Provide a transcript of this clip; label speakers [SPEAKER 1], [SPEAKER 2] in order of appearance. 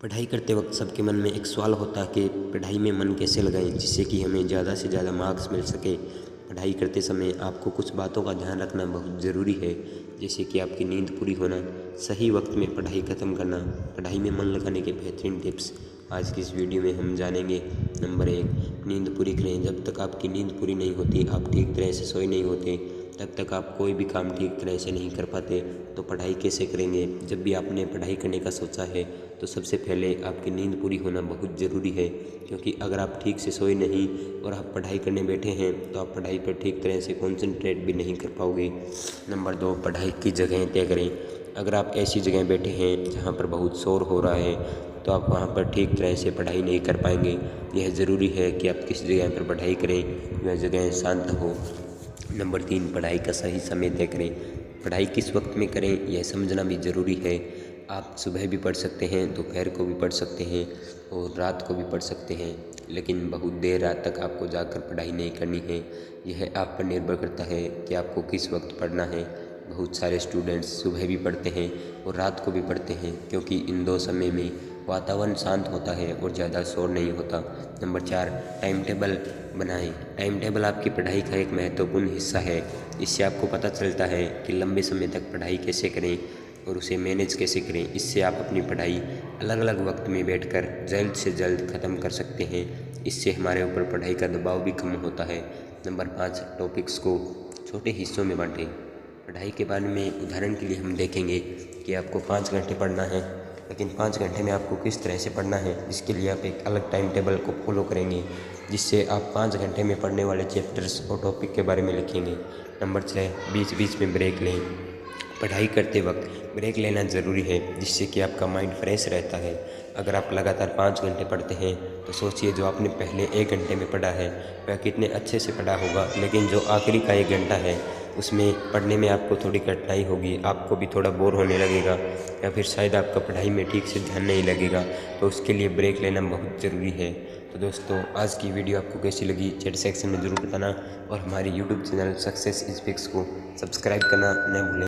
[SPEAKER 1] पढ़ाई करते वक्त सबके मन में एक सवाल होता है कि पढ़ाई में मन कैसे लगाएं जिससे कि हमें ज़्यादा से ज़्यादा मार्क्स मिल सके। पढ़ाई करते समय आपको कुछ बातों का ध्यान रखना बहुत ज़रूरी है, जैसे कि आपकी नींद पूरी होना, सही वक्त में पढ़ाई ख़त्म करना, पढ़ाई में मन लगाने के बेहतरीन टिप्स आज की इस वीडियो में हम जानेंगे। नंबर 1, नींद पूरी करें। जब तक आपकी नींद पूरी नहीं होती, आप ठीक तरह से सोए नहीं होते, तब तक आप कोई भी काम ठीक तरह से नहीं कर पाते, तो पढ़ाई कैसे करेंगे। जब भी आपने पढ़ाई करने का सोचा है तो सबसे पहले आपकी नींद पूरी होना बहुत ज़रूरी है, क्योंकि अगर आप ठीक से सोए नहीं और आप पढ़ाई करने बैठे हैं तो आप पढ़ाई पर ठीक तरह से कंसंट्रेट भी नहीं कर पाओगे। नंबर 2, पढ़ाई की जगह तय करें। अगर आप ऐसी जगह बैठे हैं जहाँ पर बहुत शोर हो रहा है तो आप वहाँ पर ठीक तरह से पढ़ाई नहीं कर पाएंगे। यह ज़रूरी है कि आप किस जगह पर पढ़ाई करें, वह जगह शांत हो। नंबर 3, पढ़ाई का सही समय तय करें। पढ़ाई किस वक्त में करें यह समझना भी ज़रूरी है। आप सुबह भी पढ़ सकते हैं, दोपहर को भी पढ़ सकते हैं और रात को भी पढ़ सकते हैं, लेकिन बहुत देर रात तक आपको जाकर पढ़ाई नहीं करनी है। यह आप पर निर्भर करता है कि आपको किस वक्त पढ़ना है। बहुत सारे स्टूडेंट्स सुबह भी पढ़ते हैं और रात को भी पढ़ते हैं, क्योंकि इन दो समय में वातावरण शांत होता है और ज़्यादा शोर नहीं होता। नंबर 4, टाइम टेबल बनाएं। टाइम टेबल आपकी पढ़ाई का एक महत्वपूर्ण हिस्सा है। इससे आपको पता चलता है कि लंबे समय तक पढ़ाई कैसे करें और उसे मैनेज कैसे करें। इससे आप अपनी पढ़ाई अलग अलग वक्त में बैठकर जल्द से जल्द ख़त्म कर सकते हैं। इससे हमारे ऊपर पढ़ाई का दबाव भी कम होता है। नंबर 5, टॉपिक्स को छोटे हिस्सों में बांटें। पढ़ाई के बारे में उदाहरण के लिए हम देखेंगे कि आपको 5 घंटे पढ़ना है, लेकिन 5 घंटे में आपको किस तरह से पढ़ना है, इसके लिए आप एक अलग टाइम टेबल को फॉलो करेंगे, जिससे आप 5 घंटे में पढ़ने वाले चैप्टर्स और टॉपिक के बारे में लिखेंगे। नंबर 6, बीच बीच में ब्रेक लें। पढ़ाई करते वक्त ब्रेक लेना ज़रूरी है, जिससे कि आपका माइंड फ्रेश रहता है। अगर आप लगातार 5 घंटे पढ़ते हैं तो सोचिए जो आपने पहले 1 घंटे में पढ़ा है वह कितने अच्छे से पढ़ा होगा, लेकिन जो आखिरी का 1 घंटा है उसमें पढ़ने में आपको थोड़ी कठिनाई होगी, आपको भी थोड़ा बोर होने लगेगा, या फिर शायद आपका पढ़ाई में ठीक से ध्यान नहीं लगेगा। तो उसके लिए ब्रेक लेना बहुत ज़रूरी है। तो दोस्तों, आज की वीडियो आपको कैसी लगी चैट सेक्शन में ज़रूर बताना, और हमारी यूट्यूब चैनल सक्सेस स्पीक्स को सब्सक्राइब करना न भूलें।